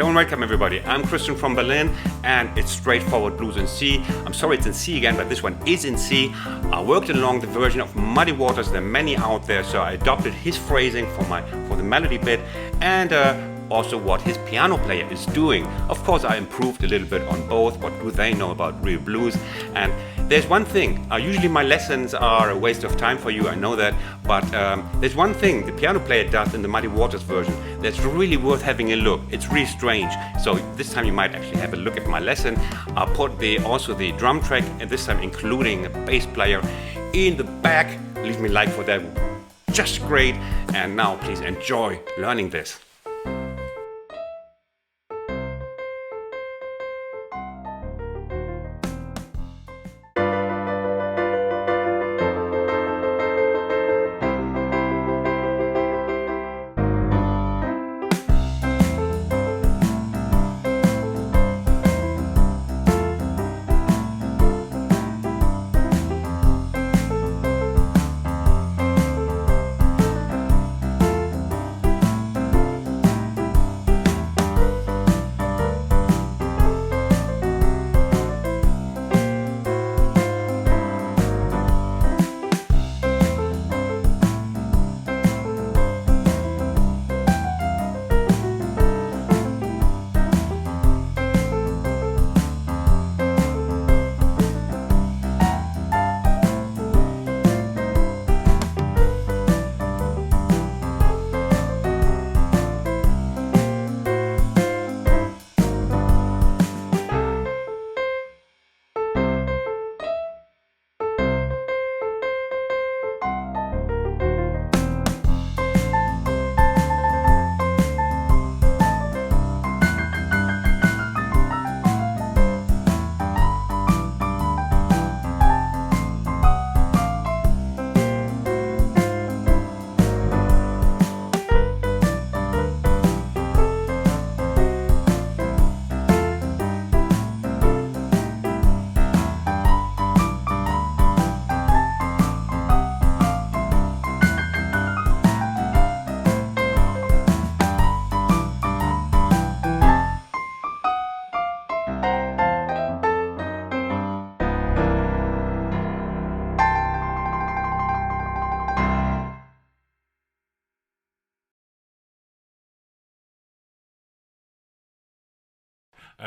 Hello and welcome everybody. I'm Christian from Berlin and it's straightforward blues in C. I'm sorry it's in C again, but this one is in C. I worked along the version of Muddy Waters. There are many out there, so I adopted his phrasing for the melody bit and also what his piano player is doing. Of course, I improved a little bit on both. What do they know about real blues? And there's one thing. Usually my lessons are a waste of time for you, I know that. But there's one thing the piano player does in the Muddy Waters version that's really worth having a look. It's really strange. So this time you might actually have a look at my lesson. I'll put also the drum track, and this time including a bass player in the back. Leave me a like for that. Just great. And now please enjoy learning this.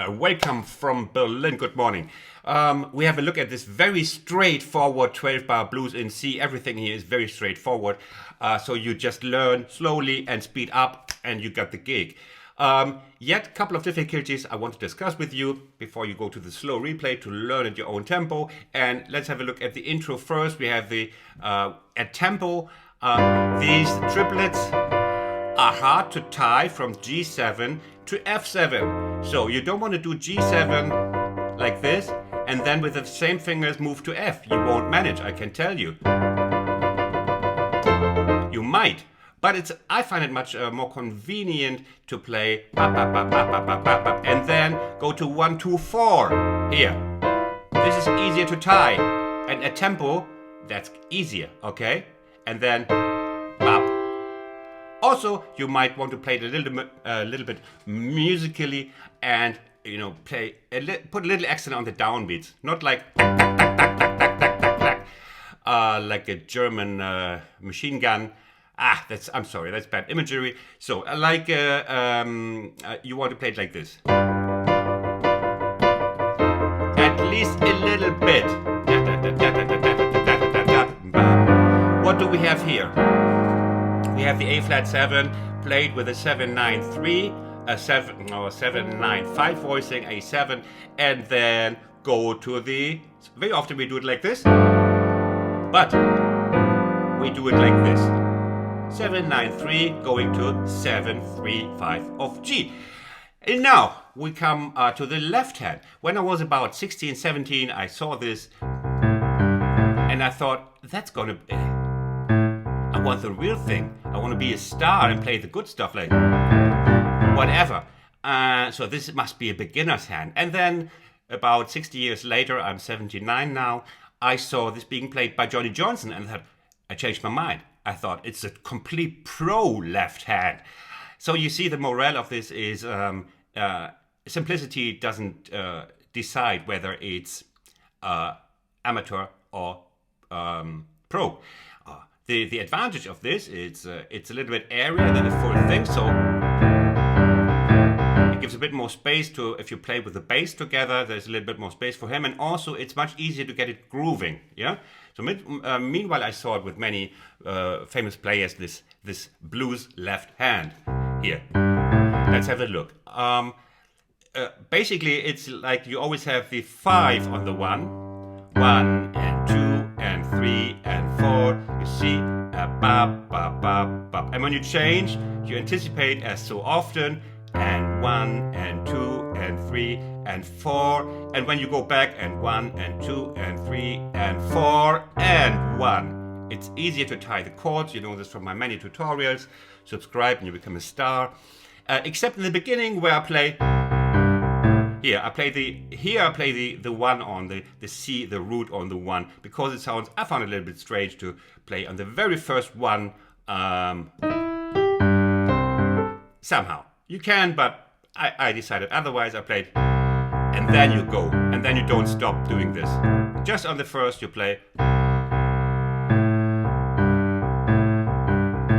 Welcome from Berlin, good morning. We have a look at this very straightforward 12-bar blues in C. Everything here is very straightforward. So you just learn slowly and speed up and you got the gig. Yet a couple of difficulties I want to discuss with you before you go to the slow replay to learn at your own tempo. And let's have a look at the intro first. We have the at tempo. These triplets are hard to tie from G7 to F7. So you don't want to do G7 like this and then with the same fingers move to F. You won't manage, I can tell you. You might, but I find it much more convenient to play and then go to 1, 2, 4 here. This is easier to tie, and at tempo that's easier, okay? And then bop. Also, you might want to play it a little bit musically and, you know, put a little accent on the downbeats. Not like like a German machine gun. I'm sorry, that's bad imagery. So, like you want to play it like this. At least a little bit. What do we have here? We have the A flat 7 played with a 7-9-3, a 7-9-5 voicing, A7, and then go to the. Very often we do it like this, but we do it like this: 7-9-3 going to 7-3-5 of G. And now we come to the left hand. When I was about 16, 17, I saw this, and I thought that's gonna. I want the real thing. I want to be a star and play the good stuff, like whatever. So this must be a beginner's hand. And then about 60 years later, I'm 79 now, I saw this being played by Johnny Johnson and I changed my mind. I thought it's a complete pro left hand. So you see the morale of this is simplicity doesn't decide whether it's amateur or pro. The advantage of this is it's a little bit airier than the full thing, so it gives a bit more space to, if you play with the bass together, there's a little bit more space for him, and also it's much easier to get it grooving. Yeah. So meanwhile, I saw it with many famous players. This blues left hand here. Let's have a look. Basically, it's like you always have the 5 on the 1 and 2 and 3 and 4. You see, bop, bop, bop, bop. And when you change, you anticipate as so often, and 1 and 2 and 3 and 4. And when you go back, and 1 and 2 and 3 and 4 and 1. It's easier to tie the chords. You know this from my many tutorials. Subscribe and you become a star. Except in the beginning where I play. Here I play the 1 on the C, the root on the 1, because it sounds, I found it a little bit strange to play on the very first one somehow. You can, but I decided otherwise. I played, and then you go, and then you don't stop doing this. Just on the first you play,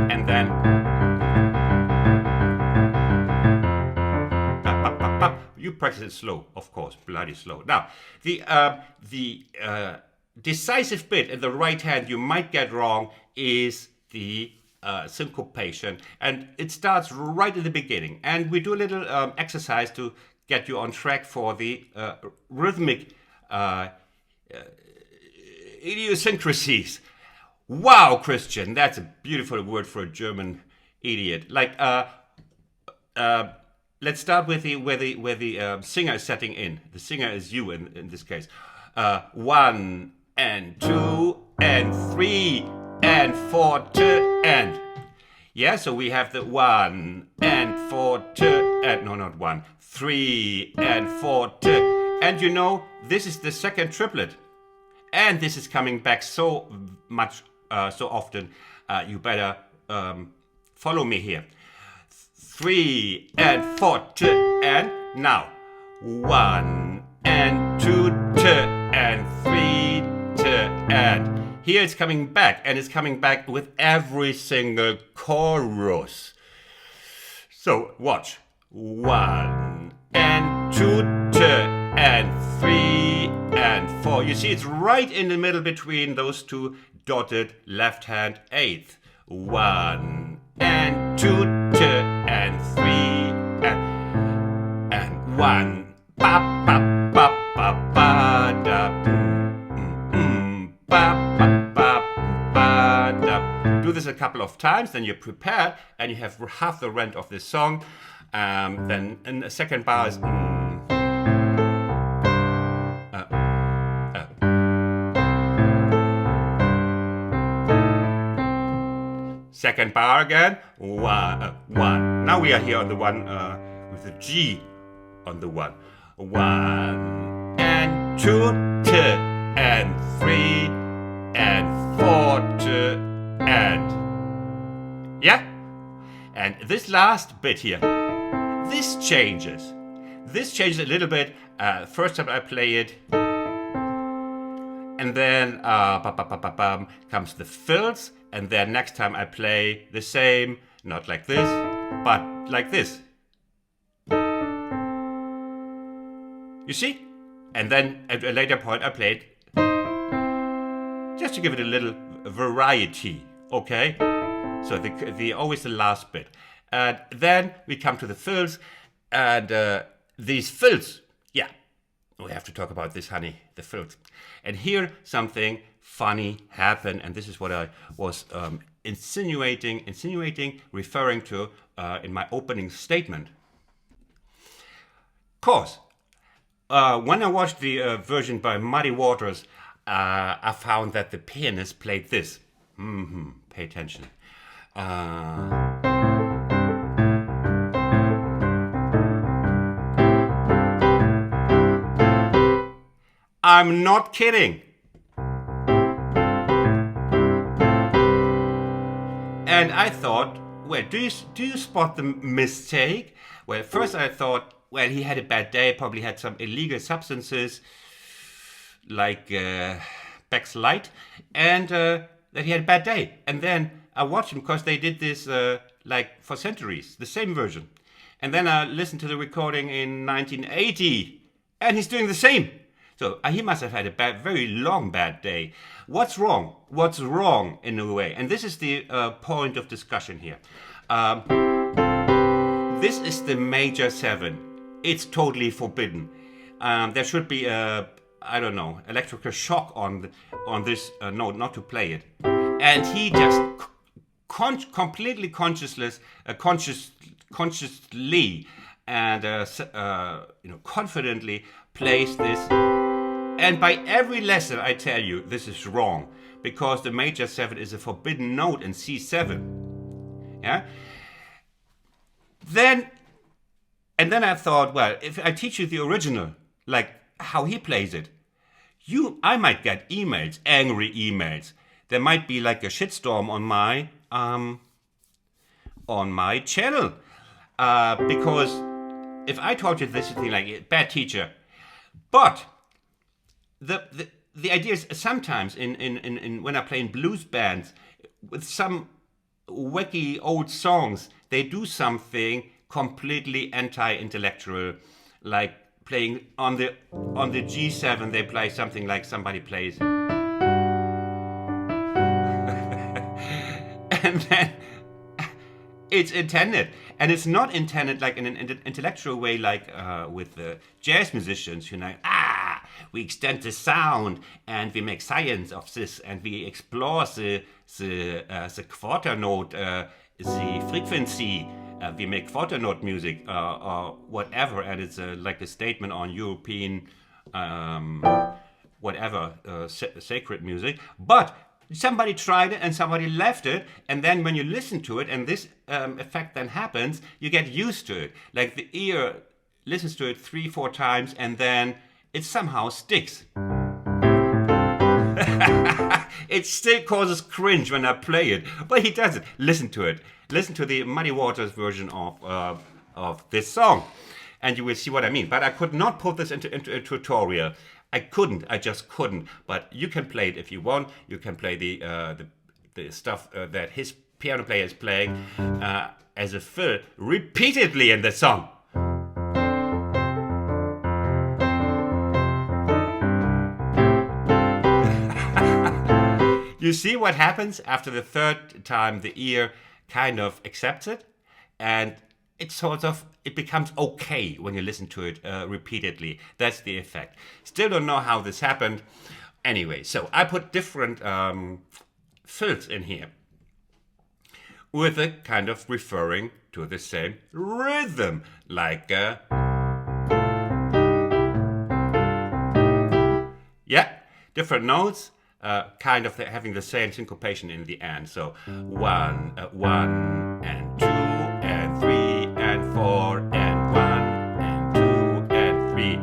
and then you practice it slow, of course, bloody slow. Now, the decisive bit in the right hand you might get wrong is the syncopation, and it starts right at the beginning. And we do a little exercise to get you on track for the rhythmic idiosyncrasies. Wow, Christian, that's a beautiful word for a German idiot. Like, let's start with where the singer is setting in. The singer is you in this case. 1 and 2 and 3 and 4 to and. Yeah, so we have the 1 and 4 to and, no, not 1, 3 and 4 to. And you know, this is the second triplet. And this is coming back so much, so often. You better follow me here. 3 and 4 to and. Now 1 and 2 to and 3 to and. Here it's coming back, and it's coming back with every single chorus. So watch. 1 and 2 to and 3 and 4. You see, it's right in the middle between those two dotted left hand eighth. 1 and 2 to and 3 and 1. Ba ba ba ba ba da. Ba ba ba ba da. Do this a couple of times, then you're prepared, and you have half the rent of this song. Then in the second bar is. Second bar again, 1. Now we are here on the one with the G on the 1. 1 and 2 to and 3 and 4 to and. Yeah? And this last bit here, this changes. This changes a little bit. First time I play it, and then comes the fills. And then next time I play the same, not like this, but like this. You see? And then at a later point I played just to give it a little variety, okay? So the always the last bit. And then we come to the fills, and these fills, yeah, we have to talk about this, honey, the fills. And here something funny happened, and this is what I was insinuating, referring to in my opening statement. Of course, when I watched the version by Muddy Waters, I found that the pianist played this. Pay attention. I'm not kidding. And I thought, well, do you spot the mistake? Well, first I thought, well, he had a bad day, probably had some illegal substances like Beck's Light, and that he had a bad day. And then I watched him because they did this like for centuries, the same version. And then I listened to the recording in 1980, and he's doing the same. So he must have had a very long bad day. What's wrong? What's wrong in a way? And this is the point of discussion here. This is the major 7. It's totally forbidden. There should be a, I don't know, electrical shock on this note not to play it. And he just completely consciously and confidently plays this. And by every lesson I tell you this is wrong, because the major 7 is a forbidden note in C7. Yeah. Then I thought, well, if I teach you the original, like how he plays it, I might get emails, angry emails. There might be like a shitstorm on my channel, because if I taught you this thing like bad teacher, but the idea is sometimes in when I play in blues bands with some wacky old songs, they do something completely anti-intellectual, like playing on the G7, they play something like somebody plays and then it's intended, and it's not intended like in an intellectual way, like with jazz musicians, we extend the sound and we make science of this and we explore the quarter note, the frequency. We make quarter note music or whatever, and it's like a statement on European sacred music. But somebody tried it and somebody left it, and then when you listen to it and this effect then happens, you get used to it. Like the ear listens to it 3-4 times and then it somehow sticks. It still causes cringe when I play it, but he does it. Listen to it. Listen to the Muddy Waters version of this song, and you will see what I mean. But I could not put this into a tutorial. I just couldn't. But you can play it if you want. You can play the stuff that his piano player is playing as a fill repeatedly in the song. You see what happens after the third time? The ear kind of accepts it, and it becomes okay when you listen to it repeatedly. That's the effect. Still don't know how this happened. Anyway, so I put different fills in here with a kind of referring to the same rhythm, like different notes. Kind of having the same syncopation in the end. So 1 and 2 and 3 and 4 and 1 and 2 and 3.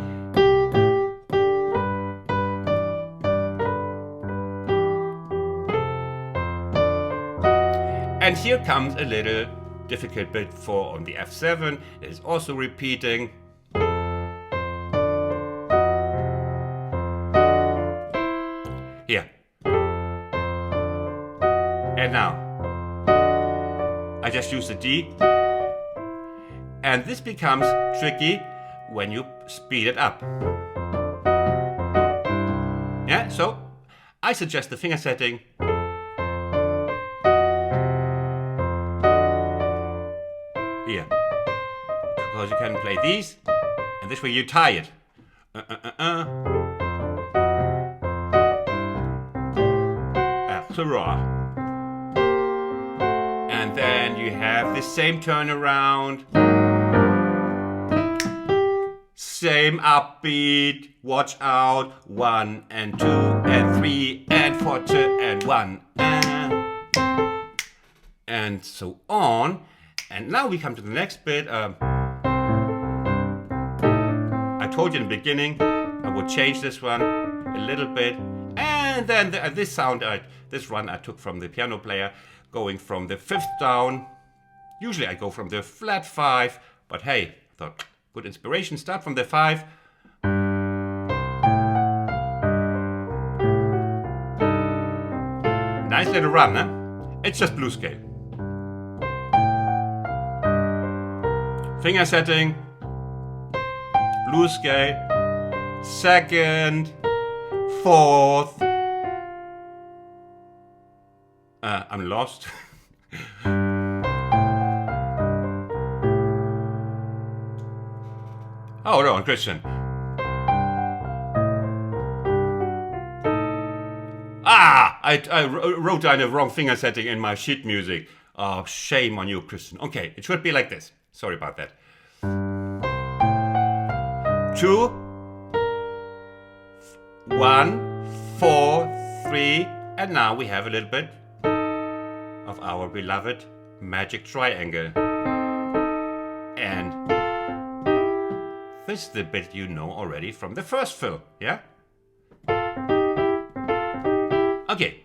And here comes a little difficult bit on the F7. It is also repeating. Here. And now, I just use the D, and this becomes tricky when you speed it up. Yeah, so I suggest the finger setting. Here. Because you can play these, and this way you tie it. Hurrah. And then you have the same turnaround, same upbeat, watch out, 1 and 2 and 3 and 4 and 1 and so on. And now we come to the next bit. I told you in the beginning I would change this one a little bit, and then this run I took from the piano player, going from the 5th down. Usually I go from the flat 5, but hey, I thought Good inspiration. Start from the 5. Nice little run, huh? It's just blues scale. Finger setting, blues scale, 2nd, 4th. I'm lost. Hold on, Christian. I wrote down the wrong finger setting in my sheet music. Oh, shame on you, Christian. Okay, it should be like this. Sorry about that. 2, 1, 4, 3, and now we have a little bit of our beloved magic triangle. And this is the bit you know already from the first fill, yeah? Okay.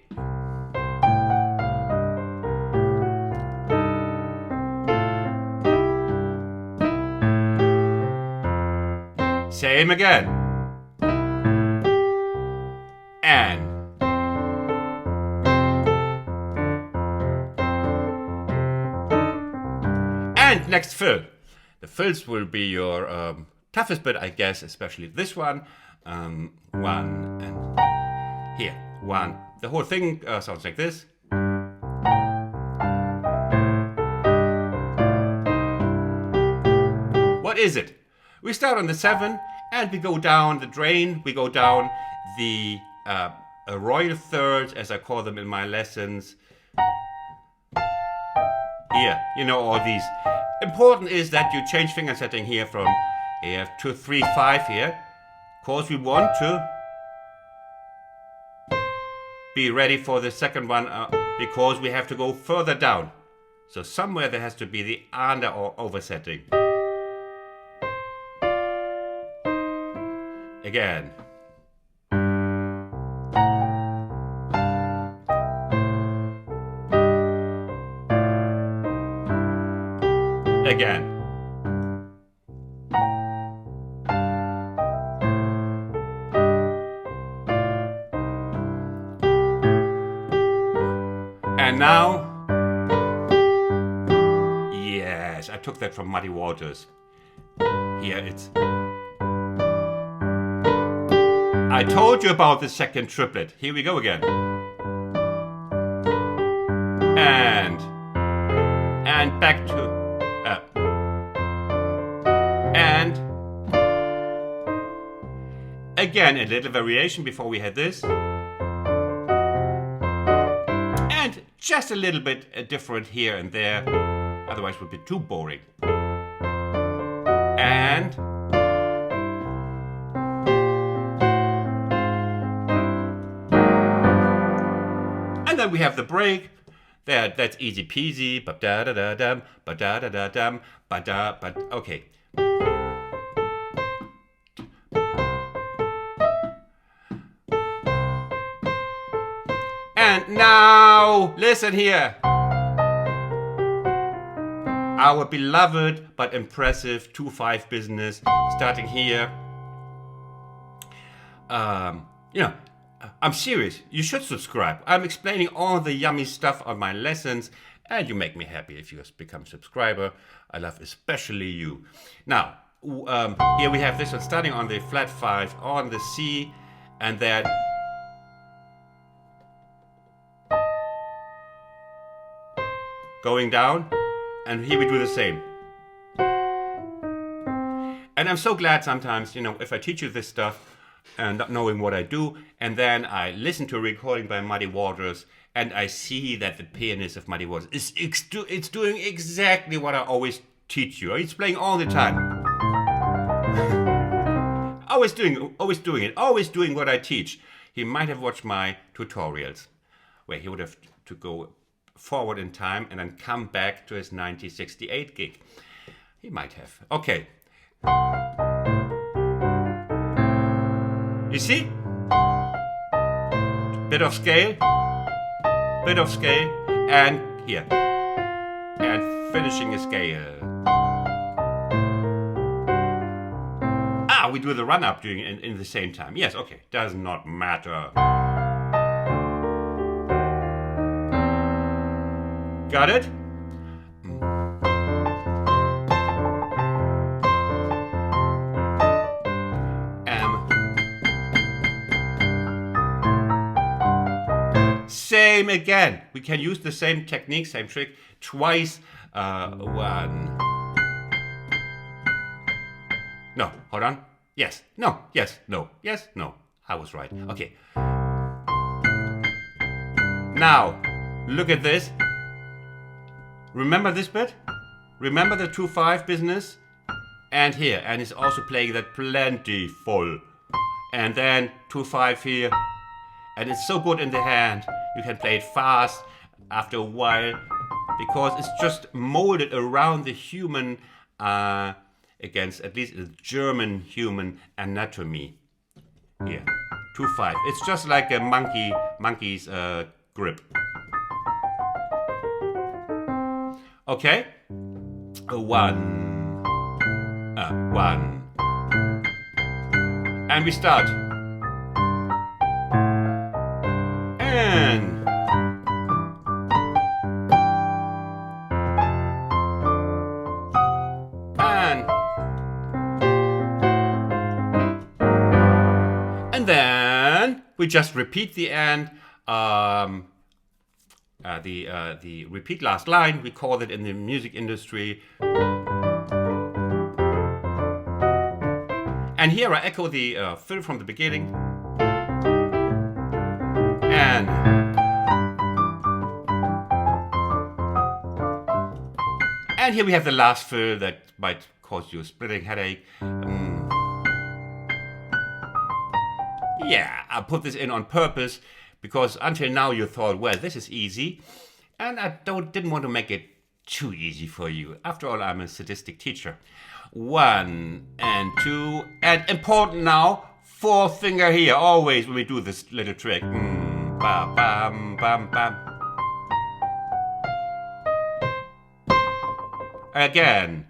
Same again. And next fill. The fills will be your toughest bit, I guess, especially this one. 1 and here. 1. The whole thing sounds like this. What is it? We start on the 7 and we go down the drain. We go down the royal thirds, as I call them in my lessons. Here, you know, all these. Important is that you change finger setting here from here to 3, 5 here. Of course, we want to be ready for the second one because we have to go further down. So somewhere there has to be the under or over setting. Again. Again. And now, yes, I took that from Muddy Waters. Here it's. I told you about the second triplet. Here we go again. And back to. And again, a little variation before we had this. And just a little bit different here and there. Otherwise it would be too boring. And then we have the break. That's easy peasy. Ba da da da dum, ba da da da dum, ba da. But okay. And now, listen here. Our beloved but impressive 2/5 business, starting here. You know, I'm serious. You should subscribe. I'm explaining all the yummy stuff on my lessons, and you make me happy if you become a subscriber. I love especially you. Now, here we have this one starting on the flat 5 on the C, and then going down, and here we do the same. And I'm so glad sometimes, you know, if I teach you this stuff and not knowing what I do, and then I listen to a recording by Muddy Waters, and I see that the pianist of Muddy Waters it's doing exactly what I always teach you. He's playing all the time. always doing what I teach. He might have watched my tutorials, where he would have to go forward in time and then come back to his 1968 gig. He might have. Okay. You see? Bit of scale, and here. And finishing a scale. we do the run-up during in the same time. Yes, okay, does not matter. Got it? Same again. We can use the same technique, same trick, twice. One. No, hold on. Yes, no, yes, no, yes, no. I was right. Okay. Now, look at this. Remember this bit? Remember the 2-5 business? And here, and it's also playing that plentiful. And then 2-5 here. And it's so good in the hand. You can play it fast after a while because it's just molded around the human, against at least the German human anatomy. Here, 2-5. It's just like a monkey's grip. Okay, 1, 1, and we start. And then we just repeat the end. The repeat last line, we call it in the music industry. And here I echo the fill from the beginning. And here we have the last fill that might cause you a splitting headache. Yeah, I put this in on purpose because until now you thought, well, this is easy. And I didn't want to make it too easy for you. After all, I'm a sadistic teacher. 1 and 2, and important now, 4th finger here, always when we do this little trick. Bam, bam, bam, bam. Again.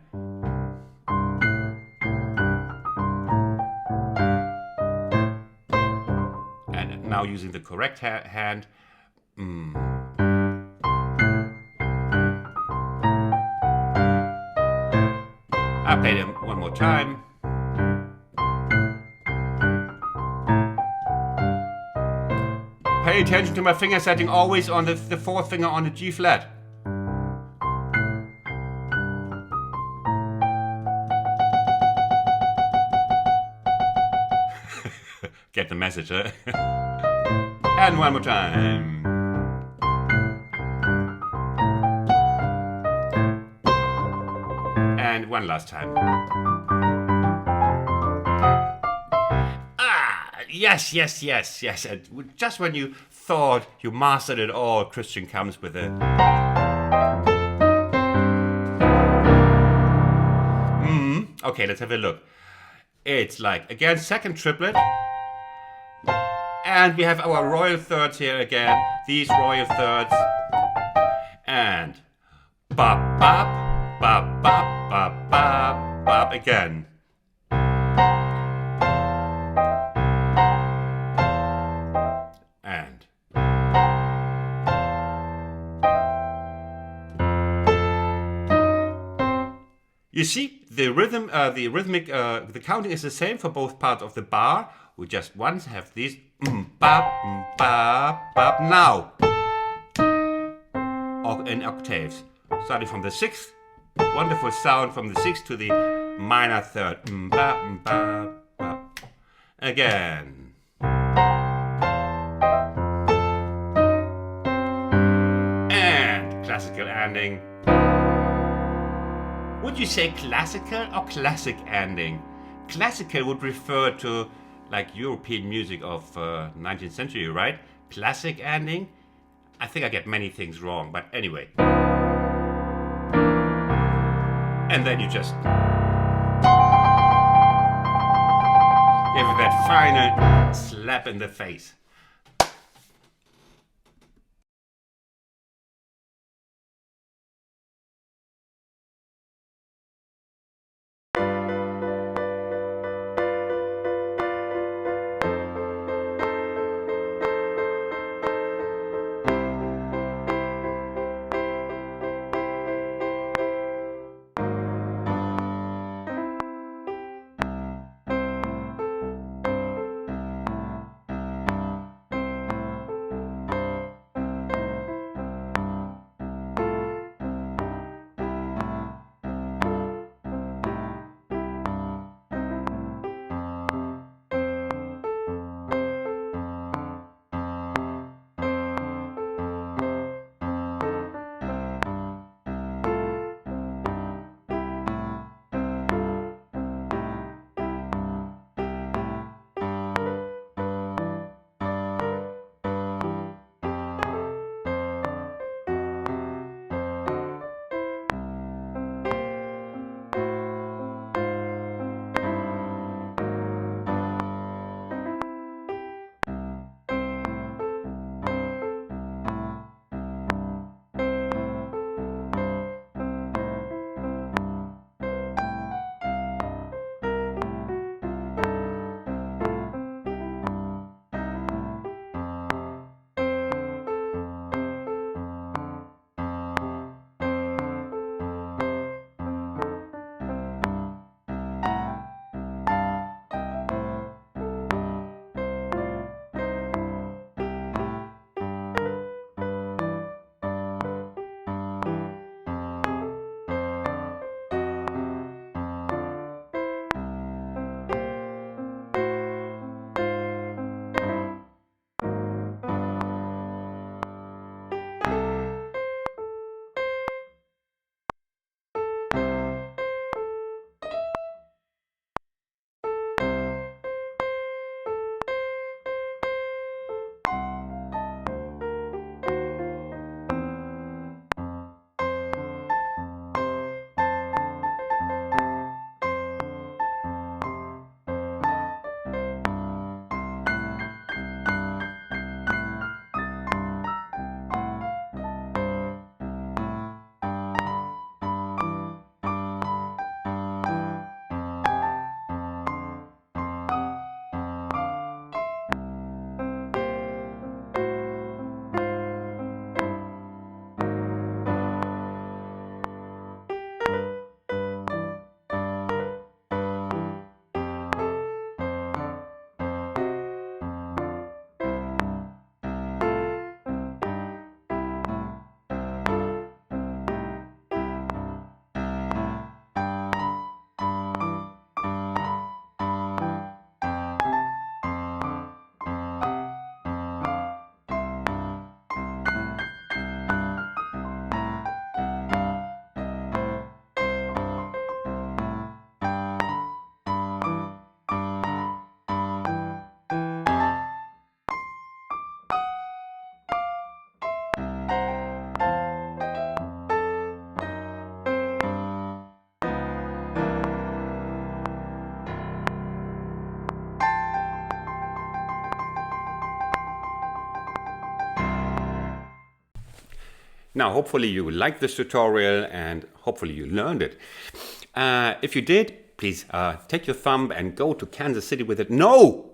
And now using the correct hand. I play them one more time. Pay attention to my finger setting, always on the 4th finger on the G flat. Get the message, huh? And one more time. And one last time. Yes, yes, yes, yes. And just when you thought you mastered it all, Christian comes with a... Okay, let's have a look. It's like, again, second triplet. And we have our royal thirds here again. These royal thirds. And... bop, bop, bop, bop, bop, bop, bop, again. And... you see, the rhythm, the rhythmic, the counting is the same for both parts of the bar. We just once have these bop, bop, bop. Now, in octaves, starting from the 6th, wonderful sound from the 6th to the minor third. Bop, bop, bop. Again. And classical ending. Would you say classical or classic ending? Classical would refer to like European music of 19th century, right? Classic ending? I think I get many things wrong, but anyway. And then you just give it that final slap in the face. Now, hopefully you liked this tutorial and hopefully you learned it. If you did, please take your thumb and go to Kansas City with it. No!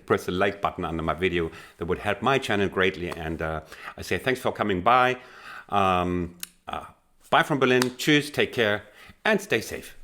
Press the like button under my video. That would help my channel greatly. And I say thanks for coming by. Bye from Berlin. Tschüss, take care, and stay safe.